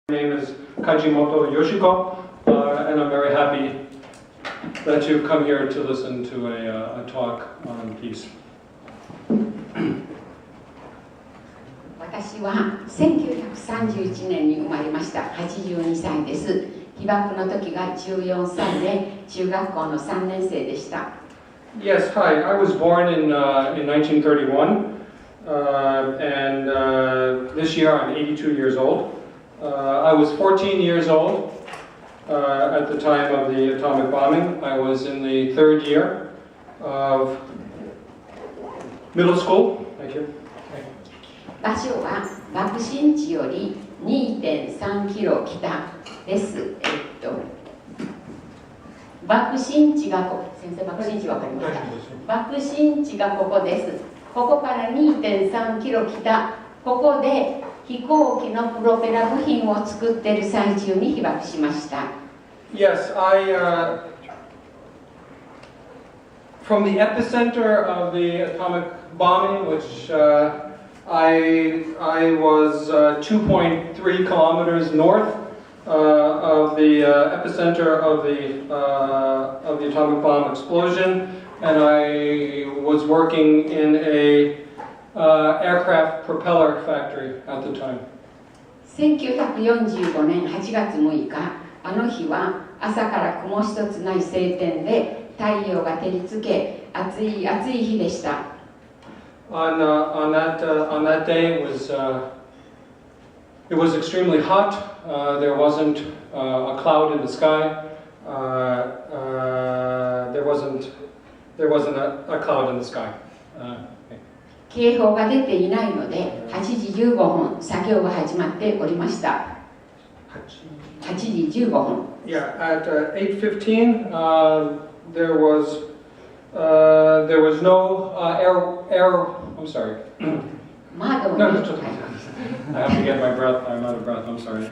My name is Kajimoto Yoshiko, and I'm very happy that you've come here to listen to a talk on peace. 私は1931年に生まれました。82歳です。被爆の時が14歳で中学校の3年生でした。Yes, hi. I was born in 1931, and this year I'm 82 years old. I was 14 years old at the time of the atomic bombing. I was in the third year of middle school. Thank you. 場所は爆心地より 2.3 キロ北です。爆心地が先生、爆心地わかりますか？爆心地がここです。ここから 2.3 キロ北、ここで飛行機のプロペラ部品を作っている最中に被爆しました。Yes, from the epicenter of the atomic bombing, which I was 2.3 kilometers north of the epicenter of the atomic bomb explosion, and I was working in a aircraft propeller factory at the time. 1945年8月6日、あの日は朝から雲一つない晴天で太陽が照りつけ、暑い日でした。On that day, it was extremely hot. There wasn't a cloud in the sky. There wasn't a cloud in the sky. 警報が出ていないので8時15分作業が始まっておりました。8時15分。Yeah, at 8:15, there was no air. I'm sorry. No, just I have to get my breath. I'm out of breath. I'm sorry.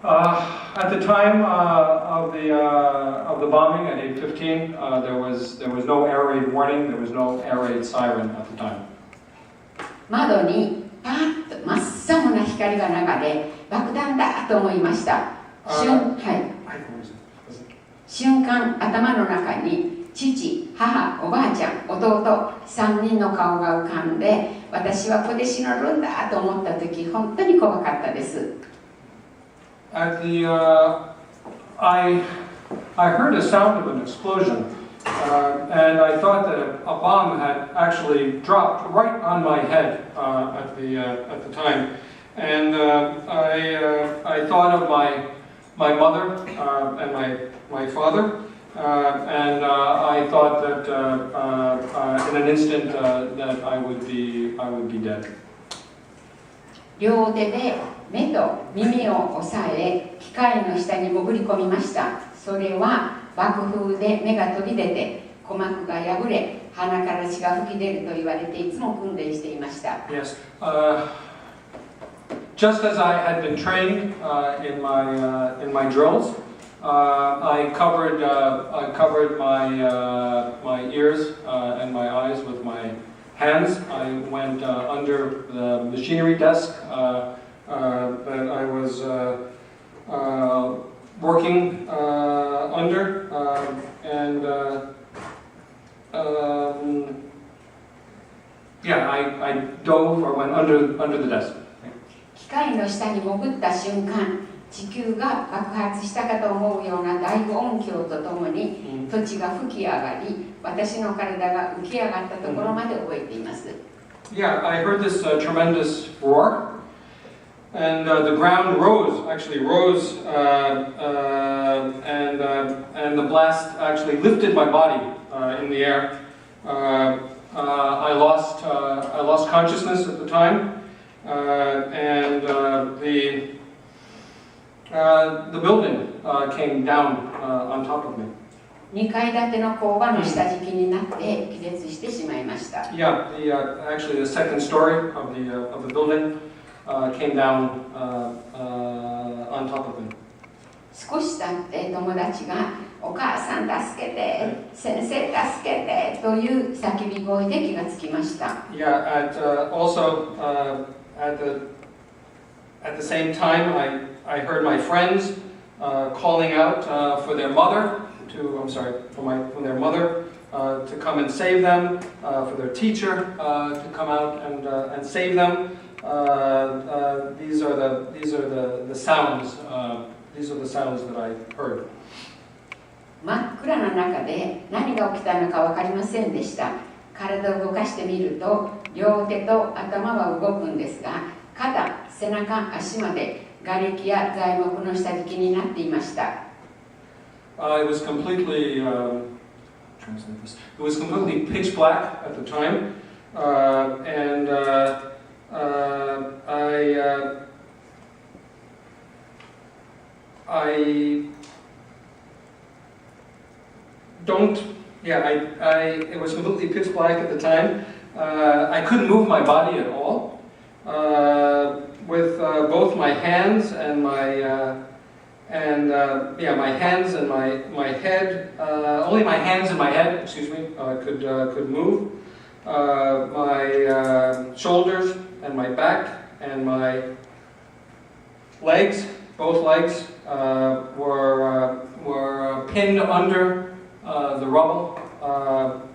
At the time of the bombing at 8:15, there was no air raid warning. There was no air raid siren at the time. 窓にパーッと真っ青な光が流れ、爆弾だと思いました。瞬間頭の中に父、母、おばあちゃん、弟3人の顔が浮かんで、私はここで死ぬんだと思った時、本当に怖かったです。At the, I heard a sound of an explosion, and I thought that a bomb had actually dropped right on my head at the time, and I thought of my mother and my father, and I thought that in an instant that I would be dead. 両手で目と耳を押さえ、機械の下に潜り込みました。それは爆風で目が飛び出て、鼓膜が破れ、鼻から血が吹き出ると言われていつも訓練していました。Yes. Just as I had been trained in my drills, I covered my ears and my eyes with my hands. I went under the machinery desk that I was working under, and I dove or went under the desk. 機械の下に潜った瞬間、地球が爆発したかと思うような大音響とともに土地が吹き上がり、私の体が浮き上がったところまで覚えています。Yeah, I heard this tremendous roar, and the ground actually rose, and the blast actually lifted my body in the air. I lost consciousness at the time, and the building came down on top of me. 2階建ての工場の下敷きになって気絶してしまいました。Yeah, actually the second story of the building came down on top of me. 少し経って友達がお母さん助けて、先生助けてという叫び声で気がつきました。Yeah, also at the At the same time, I heard my friends calling out for their mother for their mother to come and save them, for their teacher to come out and save them. These are the sounds. These are the sounds that I heard. 真っ暗な中で何が起きたのか分かりませんでした。体を動かしてみると両手と頭は動くんですが、肩、背中、足まで瓦礫や材木の下敷きになっていました。It was completely translate this. It was completely pitch black at the time, and I don't. Yeah, it was completely pitch black at the time. I couldn't move my body at all. With both my hands and my my hands and my head. Only my hands and my head, excuse me, could move. My shoulders and my back and my legs, both legs, were pinned under the rubble,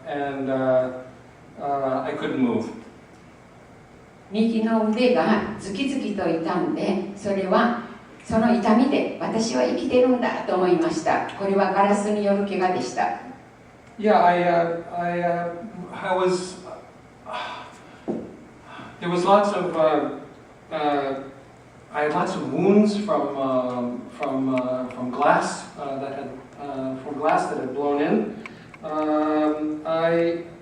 and I couldn't move. 右の腕がズキズキと痛んで、それはその痛みで私は生きてるんだと思いました。これはガラスによる怪我でした。Yeah, I was. There was lots of. I had lots of wounds from glass that had blown in.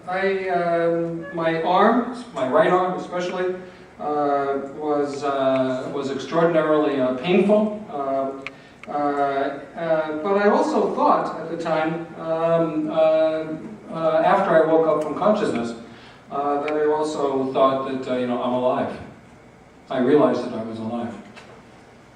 My arm, my right arm especially, was extraordinarily painful. But I also thought at the time, after I woke up from consciousness, that I also thought that I'm alive. I realized that I was alive.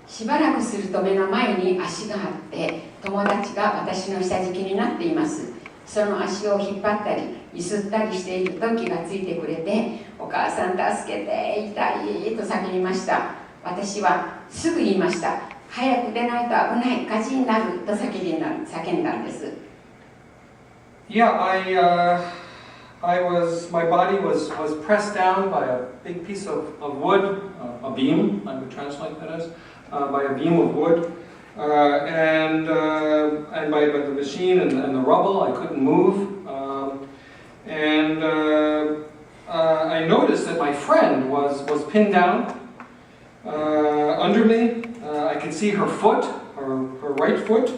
しばらくすると目の前に足があって友達が私の下敷きになっています。その足を引っ張ったり揺すったりしていると気がついてくれて、お母さん助けて、痛いと叫びました。私はすぐ言いました。早く出ないと危ない、火事になると叫んだんです。Yeah, my body was pressed down by a big piece of wood, a beam, I would translate that as, by a beam of wood, and by the machine and the rubble. I couldn't move, and I noticed that my friend was pinned down under me. I could see her foot, her right foot,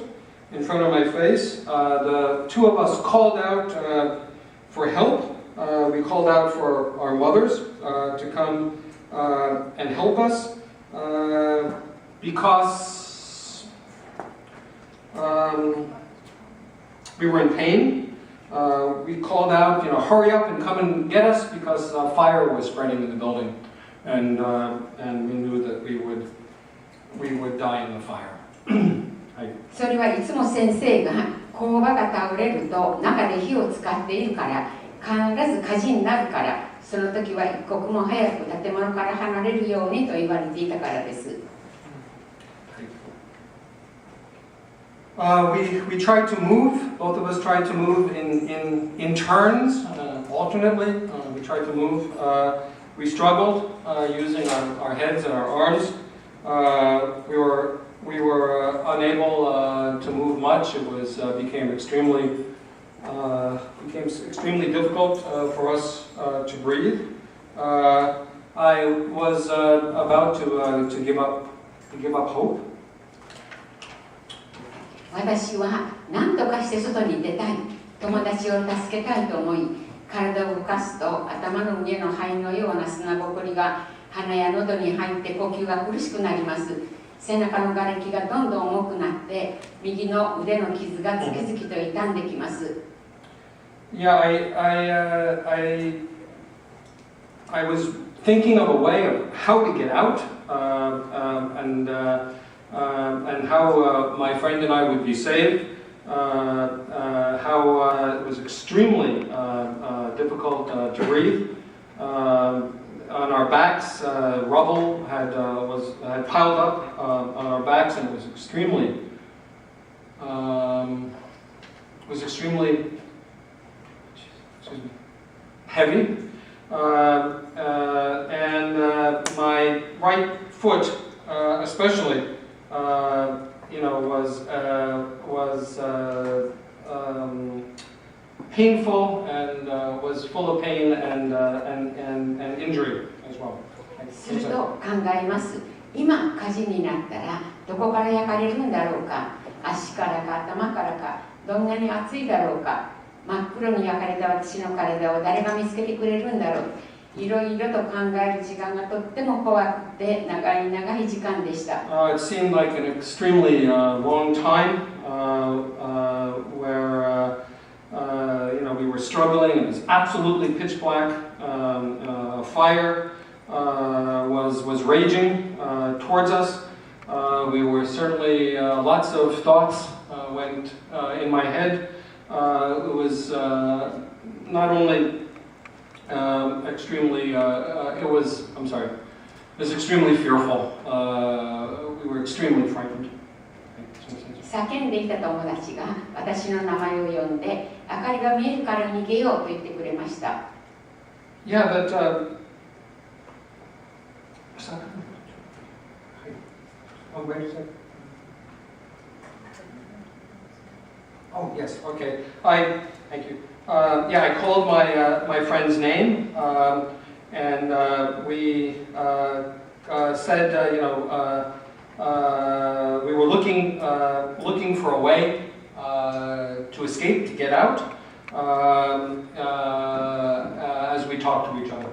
in front of my face. The two of us called out for help. We called out for our mothers to come and help us because we were in pain. We called out, hurry up and come and get us because fire was spreading in the building, and we knew that we would die in the fire. それはいつも先生が工場が倒れると中で火を使っているから必ず火事になるから、その時は一刻も早く建物から離れるようにと言われていたからです。We tried to move. Both of us tried to move in turns, alternately. We tried to move. We struggled using our heads and our arms. We were unable to move much. It became extremely difficult for us to breathe. I was about to give up hope. 私は何とかして外に出たい、友達を助けたいと思い、体を動かすと頭の上の灰のような砂ぼこりが鼻や喉に入って呼吸が苦しくなります。背中の瓦礫がどんどん重くなって右の腕の傷がズキズキと傷んできます。Yeah, I was thinking of a way of how to get out, and how my friend and I would be saved. How it was extremely difficult to breathe. on our backs. Rubble had piled up on our backs, and it was extremely heavy. And my right foot, especially, was painful and was full of pain and injury as well. すると考えます。今火事になったらどこから焼かれるんだろうか、足からか頭からか、どんなに熱いだろうか、真っ黒に焼かれた私の体を誰が見つけてくれるんだろう、いろいろと考える時間がとっても怖くて長い長い時間でした。It seemed like an extremely long time where we were struggling. It was absolutely pitch black. Fire was raging towards us. We were certainly lots of thoughts went in my head. It was not only extremely. It was extremely fearful. We were extremely frightened. 叫んでいた友達が私の名前を呼んで、明かりが見えるから逃げようと言ってくれました。Yeah, but where is it? Oh yes, okay. Thank you. I called my friend's name, and we said, we were looking for a way to escape, to get out, as we talked to each other.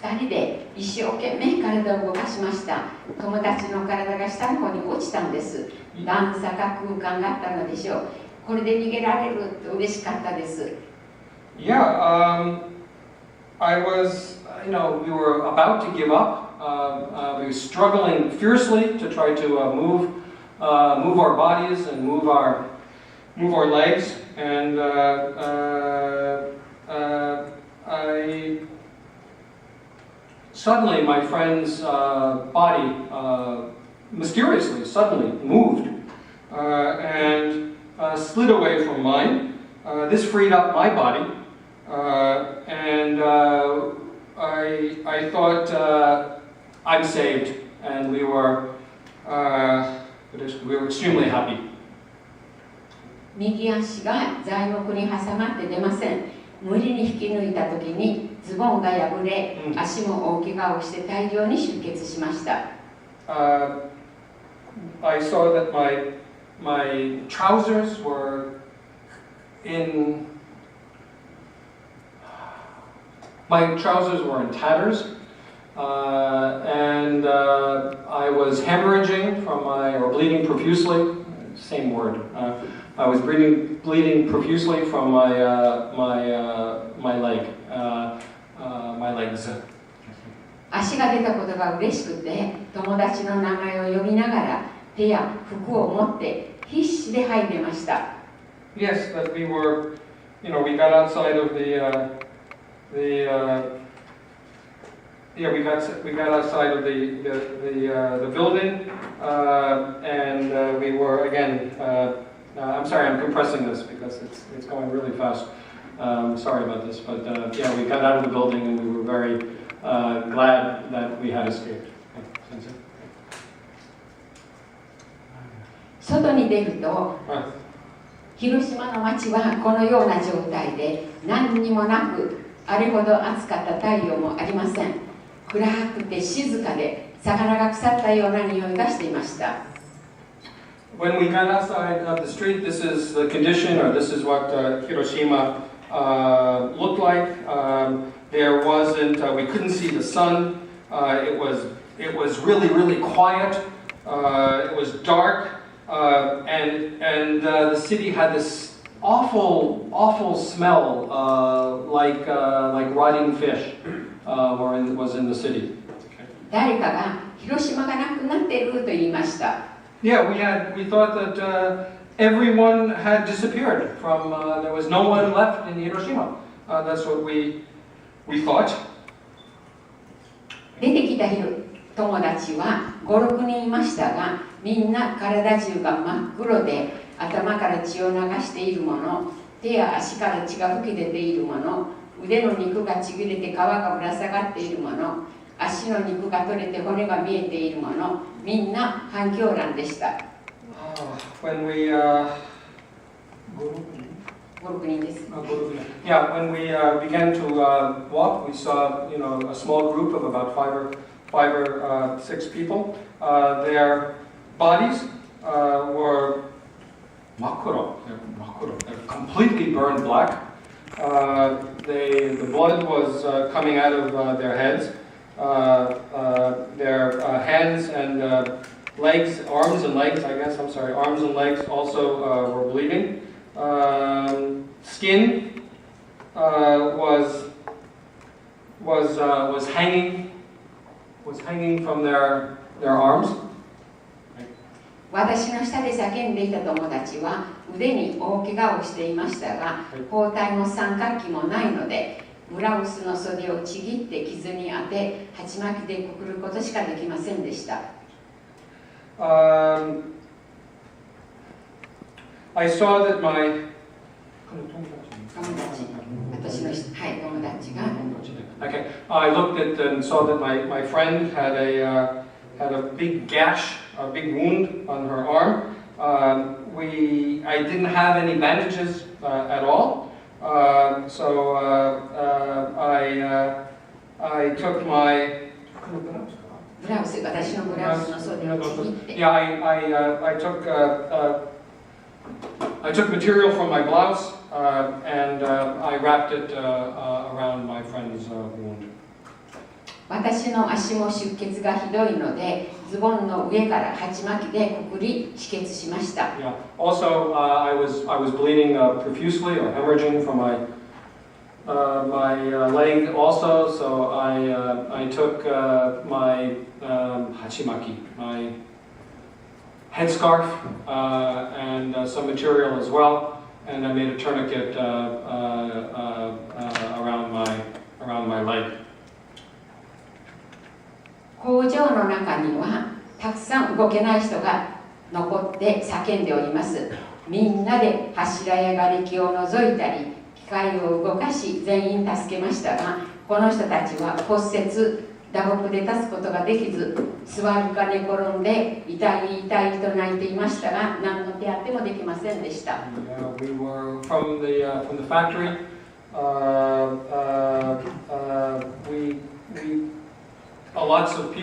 2人で一生懸命体を動かしました。友達の体が下の方に落ちたんです。段差が空間があったのでしょう。これで逃げられると嬉しかったです。Yeah, I was, we were about to give up. We were struggling fiercely to try to move our bodies and move our legs, and suddenly my friend's body mysteriously suddenly moved and slid away from mine. This freed up my body, and I thought I'm saved, and we were extremely happy. 右足が材木に挟まって出ません。無理に引き抜いた時にズボンが破れ、足も大怪我をして大量に出血しました。I saw that my trousers were in tatters, and I was hemorrhaging or bleeding profusely. Same word. I was bleeding profusely from my leg, my legs. 足が出たことが嬉しくて、友達の名前を呼びながら手や服を持って必死で這い出ました。Yes, that we were, we got outside of we got outside of the building, and we were again. I'm sorry, I'm compressing this because it's going really fast. Sorry about this, but we got out of the building and we were very glad that we had escaped. 外に出ると、広島の街はこのような状態で何にもなく、あれほど暑かった太陽もありません。暗くて静かで魚が腐ったような匂いがしていました。When we got outside of the street, this is the condition, or this is what Hiroshima looked like. There wasn't, we couldn't see the sun. It was really, really quiet. It was dark, and the city had this awful smell, like rotting fish, was in the city. 誰かが広島がなくなっていると言いました。Yeah, we thought that everyone had disappeared from. There was no one left in Hiroshima. That's what we thought. 出てきた友達は5、6人いましたが、みんな体中が真っ黒で、頭から血を流しているもの、手や足から血が噴き出ているもの、腕の肉がちぎれて皮がぶら下がっているもの、足の肉が取れて骨が見えているもの、みんな半狂乱でした。When we 5、6人です。Yeah, when we began to walk, we saw, a small group of about five or six people. Their bodies were makuro. They're completely burned black. The blood was coming out of their heads. Their hands and legs, arms and legs, arms and legs also were bleeding. Skin was hanging from their arms. 私の下で叫んでいた友達は腕に大怪我をしていましたが、包帯も三角旗もないので、ブラウスの袖をちぎって傷に当て、鉢巻きでくくることしかできませんでした。I saw that my 私の友達が Okay, I looked at and saw that my friend had a big gash, a big wound on her arm. I didn't have any bandages at all, so I took my ブラウス、私のブラウスの袖をちぎって。Yeah, I took material from my blouse and I wrapped it around my friend's wound. 私の足も出血がひどいので、ズボンの上から鉢巻きでくくり止血しました。Yeah. Also, I was bleeding profusely or hemorrhaging from my leg also, so I took my hachimaki, my headscarf, and some material as well, and I made a tourniquet around my leg. 工場の中にはたくさん動けない人が残って叫んでおります。みんなで柱や瓦礫を除いたり、機械を動かし全員助けましたが、この人たちは骨折、打撲で立つことができず、座るか寝転んで痛い痛いと泣いていましたが、何の手当てもできませんでした。We were from the factory. Lots of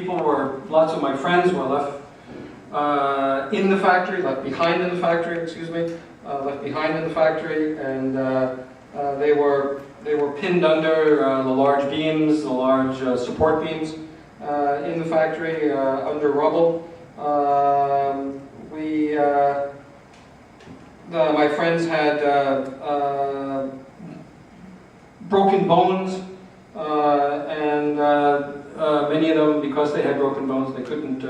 my friends were left in the factory, left behind in the factory, and they were pinned under the large beams, the large support beams in the factory, under rubble. My friends had broken bones, and many of them, because they had broken bones, they couldn't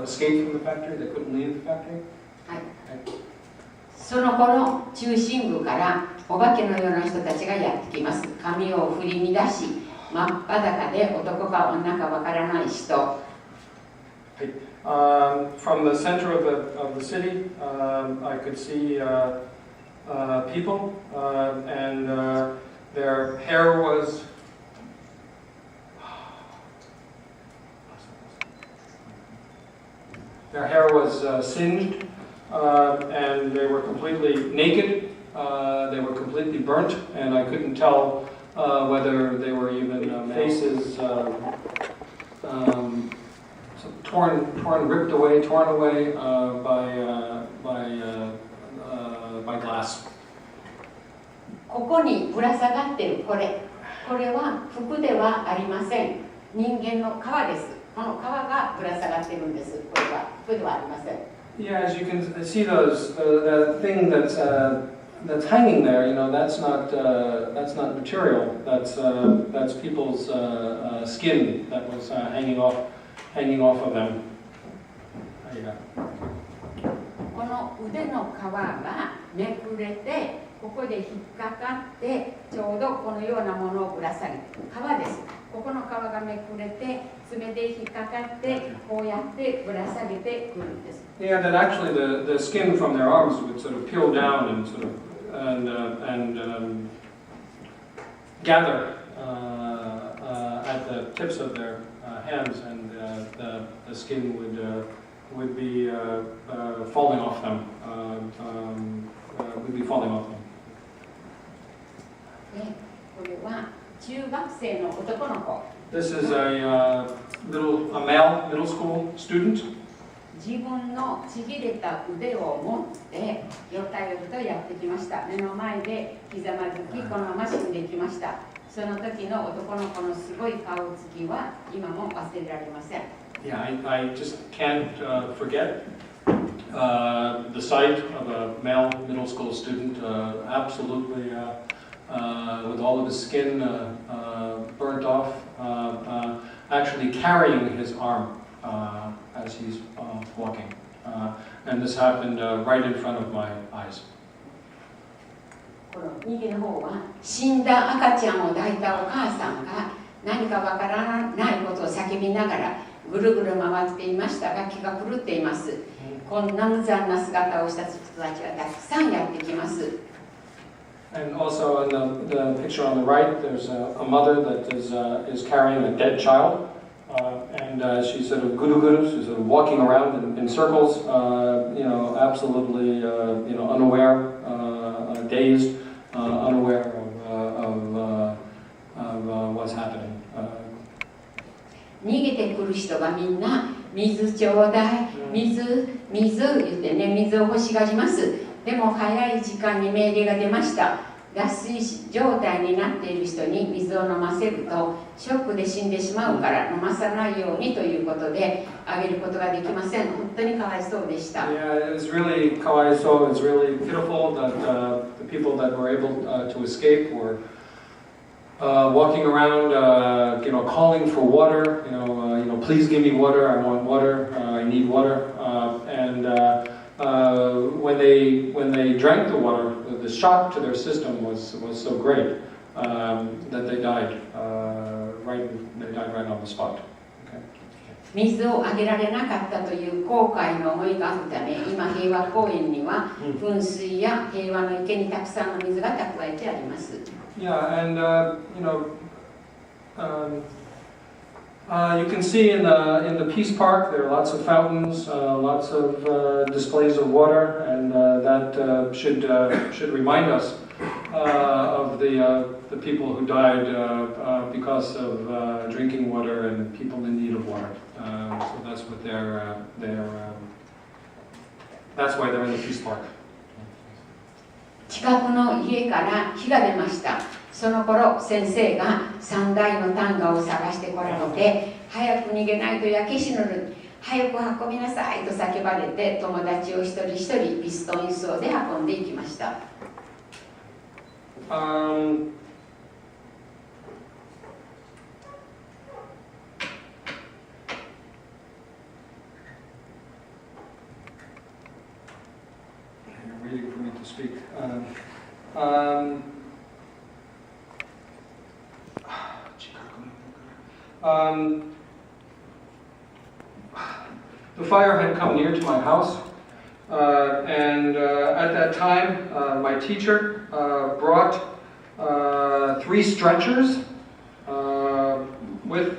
escape from the factory. They couldn't leave the factory. その頃、中心部からお化けのような人たちがやってきます。髪を振り乱し、真っ裸で男か女かわからない人。From the center of the city, I could see people, and their hair was singed, and they were completely naked. They were completely burnt, and I couldn't tell whether they were even faces ripped away, torn away by glass. ここにぶら下がっているこれは服ではありません。人間の皮です。この皮がぶら下がっているんです。これは服ではありません。Yeah, as you can see, the thing that's hanging there, that's not material. That's people's skin that was hanging off of them. この腕の皮がめくれて、ここで引っかかって、ちょうどこのようなものをぶら下げて、皮です。ここの皮がめくれて爪で引っかかってこうやってぶら下げてくるんです。Yeah, that actually the skin from their arms would sort of peel down and sort of gather at the tips of their hands, and the skin would be falling off them. Would be falling off them. で、これは中学生の男の子。This is a male middle school student. 自分のちぎれた腕を持ってよたよたやってきました。目の前でひざまずき、このまま死んできました。その時の男の子のすごい顔つきは今も忘れられません。Yeah, I just can't forget the sight of a male middle school student, absolutely with all of his skin burnt off, actually carrying his arm as he's walking. And this happened right in front of my eyes. この右の方は死んだ赤ちゃんを抱いたお母さんが何かわからないことを叫びながらぐるぐる回っていましたが気が狂っています。こんな無残な姿をした人たちがたくさんやってきます。And also in the picture on the right, there's a mother that is carrying a dead child, and she's sort of guru, she's sort of walking around in circles, absolutely unaware, dazed, unaware of what's happening. 逃げてくる人がみんな水ちょうだい、水言ってね、水を欲しがります。でも早い時間に命令が出ました。脱水状態になっている人に水を飲ませるとショックで死んでしまうから飲まさないようにということであげることができません。本当にかわいそうでした。Yeah, it was really kawaii-so. It's really pitiful that the people that were able to escape were walking around, calling for water. Please give me water. I want water. I need water. And when they drank the water, the shock to their system was so great that they died right on the spot. Okay. 水をあげられなかったという後悔の思いがあるため、今平和公園には噴水や平和の池にたくさんの水が蓄えてあります。Yeah, and you can see in the Peace Park there are lots of fountains, lots of displays of water, and that should remind us of the people who died because of drinking water and people in need of water. So that's what that's why they're in the Peace Park. 近くの家から火が出ました。その頃先生が3台のタンガを探してこられて、早く逃げないと焼け死ぬのに早く運びなさいと叫ばれて、友達を一人一人ピストン輸送で運んでいきました。Waiting for me to speak. The fire had come near to my house, and at that time, my teacher brought 3 stretchers with.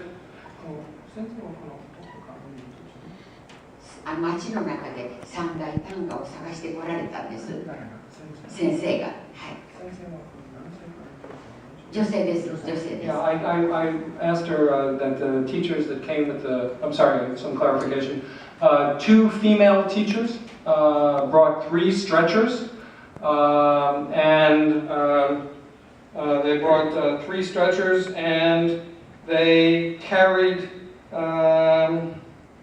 町の中で3台タンガを探してこられたんです。先生が、はい。女性です。女性です。Yeah, I asked her that the teachers that came with I'm sorry, some clarification. 2 female teachers brought 3 stretchers, and they brought 3 stretchers, and they carried.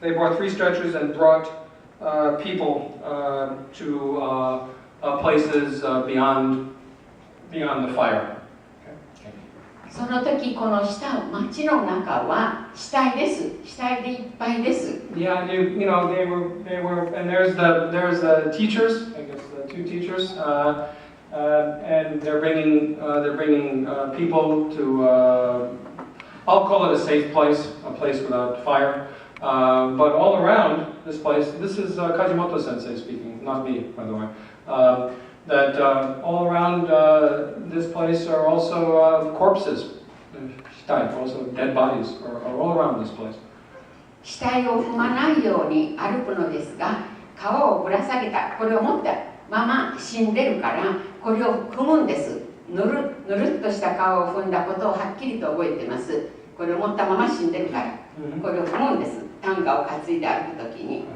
They brought 3 stretchers and brought people to places beyond the fire. その時この町の中は死体です。死体でいっぱいです。Yeah, they were, and there's the teachers. I guess the 2 teachers, and they're bringing people to I'll call it a safe place, a place without fire. But all around this place, this is Kajimoto sensei speaking, not me, by the way. All around this place are also corpses, also dead bodies are all around this place. 死体を踏まないように歩くのですが、皮をぶら下げた、これを持ったまま死んでるから、これを踏むんです。ぬるっとした皮を踏んだことをはっきりと覚えてます。これを持ったまま死んでるから、これを踏むんです。担架を担いで歩くときに。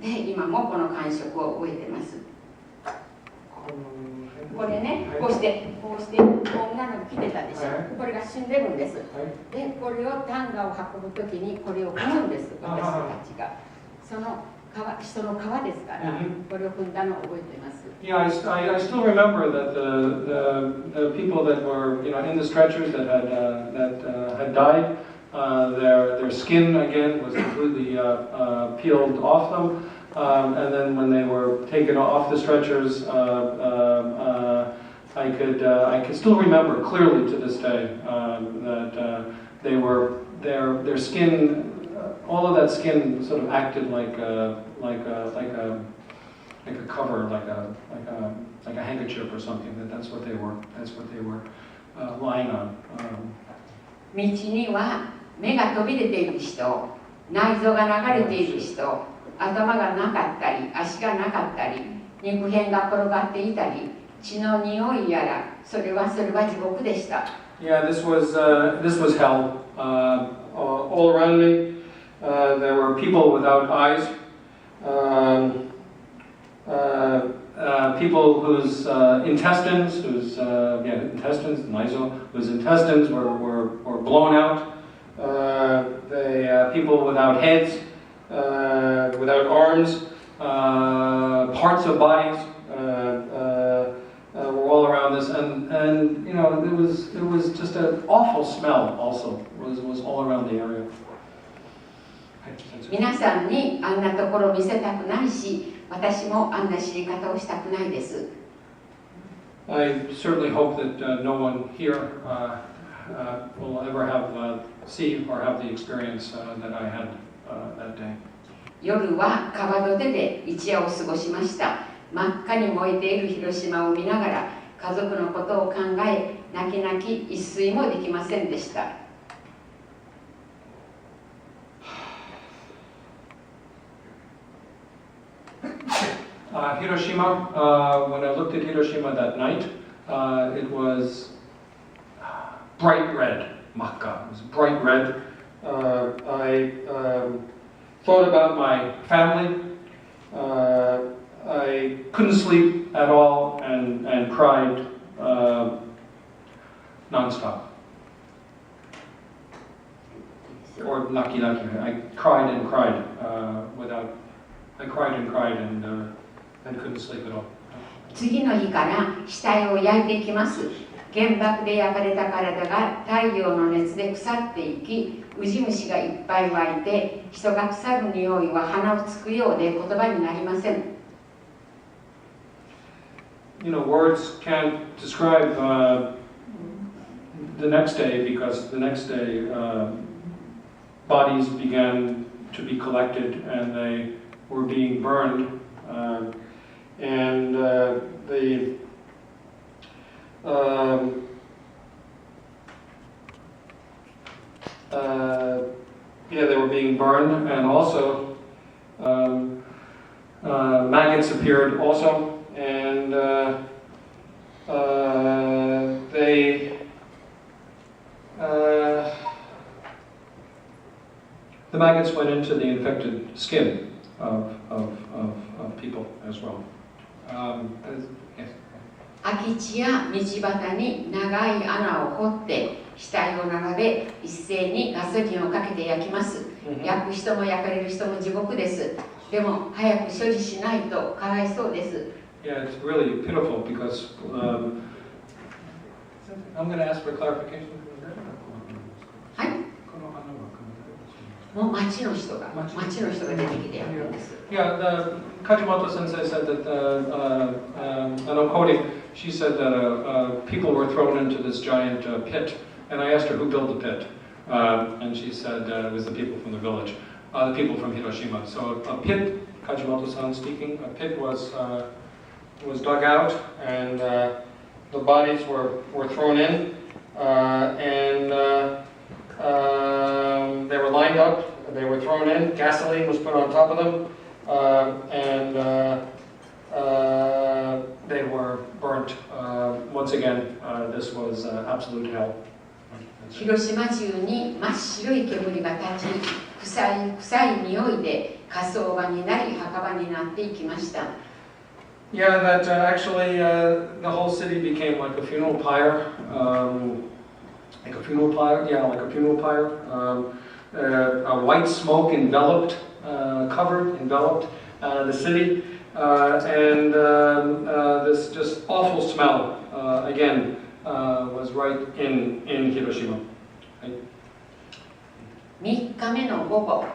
で、今もこの感触を覚えてます。これね、こうしてこんなの着てたでしょ。これが死んでるんです。で、これを担架を運ぶときにこれを踏むんです、私たちが。その人の皮ですから、これを踏んだのを覚えてます。Yeah, I still remember that the people that were in the stretchers that had died, their skin again was completely peeled off them. And then when they were taken off the stretchers, I could still remember clearly to this day that their skin, all of that skin sort of acted like a cover, like a handkerchief or something. That's what they were. That's what they were lying on. 道には目が飛び出ている人、内臓が流れている人。頭がなかったり、足がなかったり、肉片が転がっていたり、血の匂いやら、それは地獄でした。Yeah, this was hell. All around me, there were people without eyes, people whose intestines, whose intestines were blown out. People without heads. Without arms, parts of bodies were all around this, and it was just an awful smell. Also, was all around the area. 皆さんにあんなところを見せたくないし、私もあんな死に方をしたくないです。I certainly hope that no one here will ever see or have the experience that I had that day. 夜は川土手で一夜を過ごしました。真っ赤に燃えている広島を見ながら家族のことを考え、泣き泣き一睡もできませんでした。Hiroshima, when I looked at Hiroshima that night, it was bright red, makka. It was bright red. I thought about my family. I couldn't sleep at all and cried nonstop. Or naki. I cried and cried and couldn't sleep at all. 次の日から死体を焼いていきます。原爆で焼かれた体が太陽の熱で腐っていき、ウジ虫がいっぱい湧いて、人が腐る匂いは鼻をつくようで言葉になりません。Words can't describe the next day, because the next day bodies began to be collected and they were being burned, and they were being burned, and also maggots appeared also, and the maggots went into the infected skin of people as well. Yes. 空き地や道端に長い穴を掘って死体を並べ、一斉にガソリンをかけて焼きます。焼く人も焼かれる人も地獄です。でも早く処理しないとかわいそうです。Yeah, it's really pitiful because I'm going to ask for clarification. はい。もう町の人が出てきてやるんです。Yeah, the Kajimoto sensei said that an quoting, she said that people were thrown into this giant pit, and I asked her who built the pit, And she said it was the people from the village, the people from Hiroshima. So a pit, Kajimoto-san speaking, a pit was dug out, and the bodies were thrown in, and they were lined up, they were thrown in, gasoline was put on top of them, and they were burnt. Once again, this was absolute hell. 広島中に真っ白い煙が立ち、臭い匂いで火葬場になり墓場になっていきました。Yeah, that actually the whole city became like a funeral pyre. Like a funeral pyre, yeah, like a funeral pyre. A white smoke enveloped the city, and this just awful smell again was right in Hiroshima. 3日目の午後、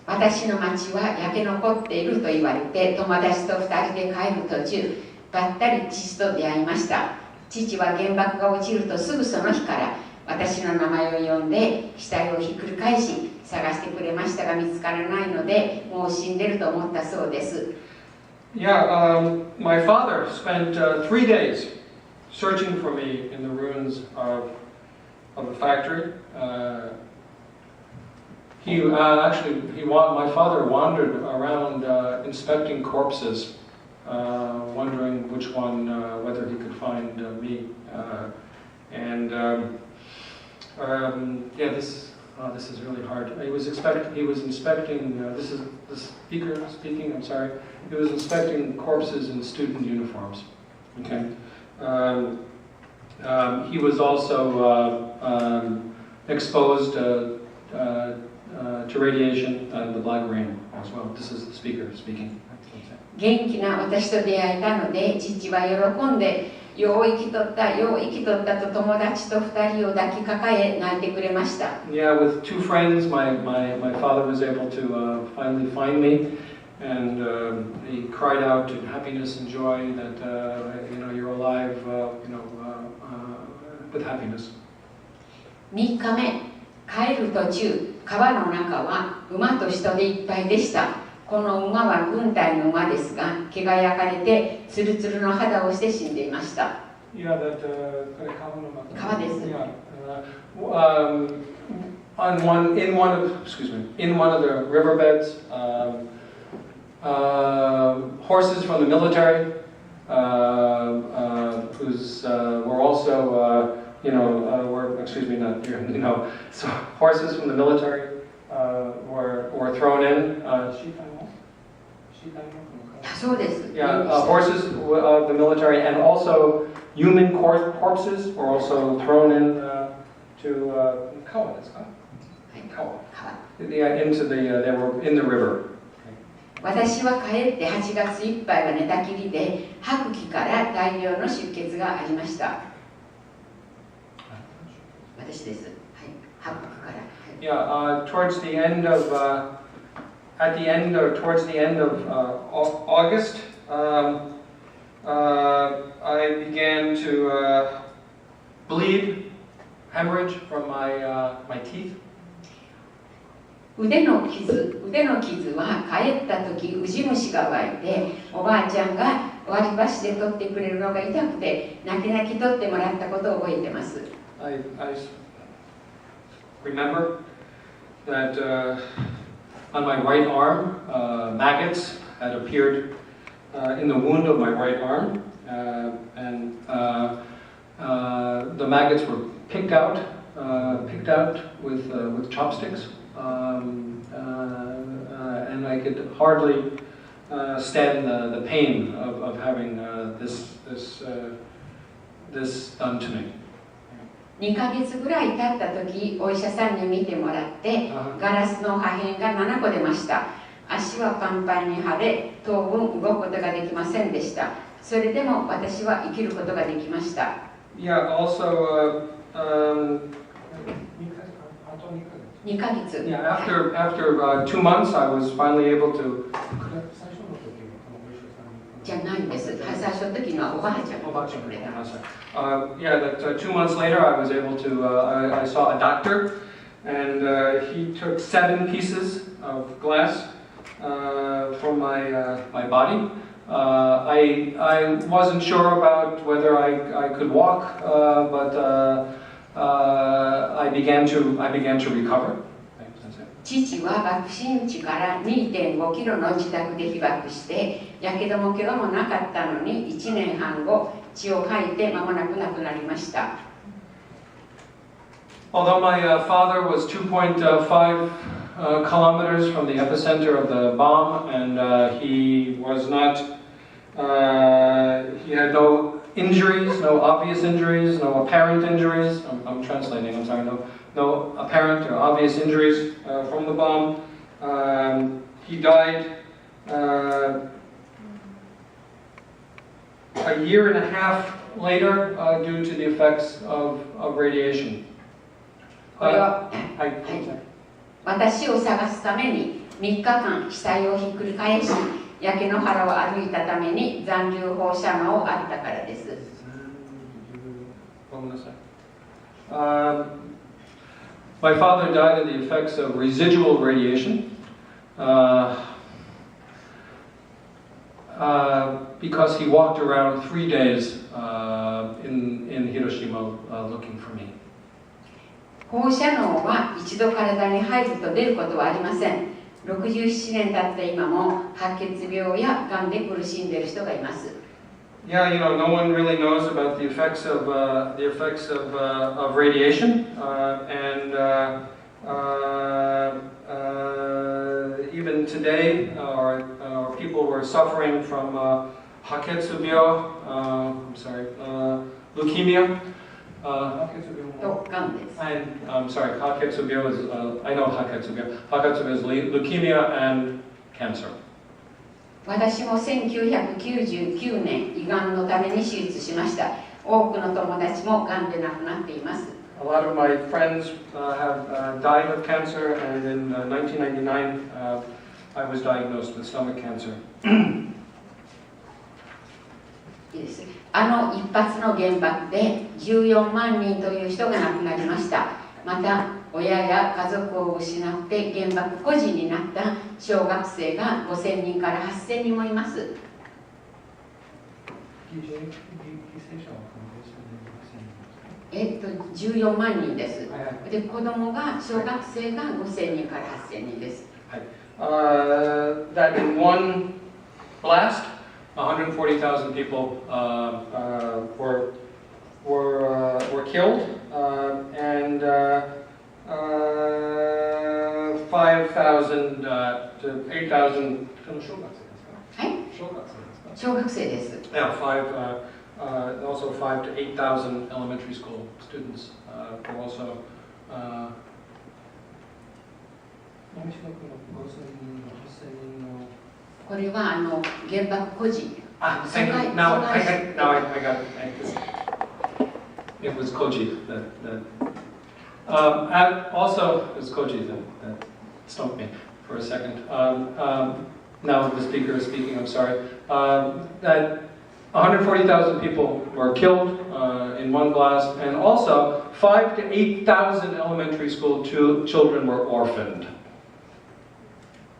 私の町は焼け残っていると言われて、友達と2人で帰る途中、ばったり父と出会いました。父は原爆が落ちるとすぐその日から私の名前を呼んで死体をひっくり返し探してくれましたが、見つからないのでもう死んでると思ったそうです。Yeah, my father spent 3 days searching for me in the ruins of the factory. My father wandered around inspecting corpses, wondering which one, whether he could find me. Yeah, this is really hard. He was inspecting. This is the speaker speaking. I'm sorry. He was inspecting corpses in student uniforms. Okay. He was also exposed to radiation and the black rain as well. This is the speaker speaking. 元気な私と出会えたので、父は喜んで、よう生きとった、よう生きとったと友達と2人を抱きかかえ泣いてくれました。Yeah, with 2 friends, my father was able to finally find me, and he cried out in happiness and joy that you're alive, with happiness. 3日目、帰る途中、川の中は馬と人でいっぱいでした。この馬は軍隊の馬ですが、毛が焼かれてツルツルの肌をして死んでいました。Yeah, that 川です。Yeah, in one of the riverbeds, horses from the military, who's were also so horses from the military were thrown in. Yeah, horses of the military, and also human corpses were also thrown in they were in the river. 私は帰って8月いっぱいは寝たきりで、吐く気から大量の出血がありました。私です。はい、吐く気から。Yeah, towards the end of August, I began to bleed, hemorrhage from my teeth. 腕の傷は帰った時ウジ虫が湧いて、おばあちゃんが割り箸で取ってくれるのが痛くて泣き泣き取ってもらったことを覚えてます。I remember that on my right arm, maggots had appeared in the wound of my right arm, and the maggots were picked out with chopsticks, and I could hardly stand the pain of having this done to me. 2ヶ月ぐらい経った時、お医者さんに見てもらって、ガラスの破片が7個出ました。足はパンパンに腫れ、当分動くことができませんでした。それでも私は生きることができました。Yeah, also 2ヶ月。Yeah, after 2 months, I was finally able to. じゃないんです。最初の時のはおばあちゃんがYeah, that 2 months later, I was able to. I saw a doctor, and he took 7 pieces of glass from my body. I wasn't sure about whether I could walk, but I began to recover. 父は爆心地から 2.5 キロの自宅で被爆して、やけども怪我もなかったのに1年半後、血を吐いて間もなく亡くなりました。Although my father was 2.5 kilometers from the epicenter of the bomb, and he was not, he had no injuries, no obvious injuries, no apparent injuries. I'm translating, I'm sorry, no apparent or obvious injuries from the bomb. He died a year and a half later due to the effects of radiation. これは、私を探すために3日間死体をひっくり返し、焼け野原を歩いたために残留放射能を浴びたからです。My father died of the effects of residual radiation because he walked around 3 days in Hiroshima looking for me. 放射能は一度体に入ると出ることはありません。67年経った今も白血病やがんで苦しんでいる人がいます。Yeah, you know, no one really knows about the effects of radiation, and even today, people were suffering from haketsubyo, leukemia. I'm sorry, haketsubyo is, I know haketsubyo. Haketsubyo is leukemia and cancer. 私も1999年、胃がんのために手術しました。多くの友達もがんで亡くなっています。A lot of my friends have died of cancer, and in 1999, I was diagnosed with stomach cancer. いいです。一発の原爆で14万人という人が亡くなりました。また、親や家族を失って原爆孤児になった小学生が5000人から8000人もいます。14万人です。で、子供が、小学生が5000人から8000人です。That in one blast, 140,000 people were killed, and 5,000 to 8,000. はい。小学生です。Yeah, also 5 to 8,000 elementary school students were also. これは原爆孤児。Thank you. Now I got it. It was Koji that also it was Koji that stumped me for a second. Now the speaker is speaking. I'm sorry. That 140,000 people were killed in one blast, and also 5,000 to 8,000 elementary school children were orphaned.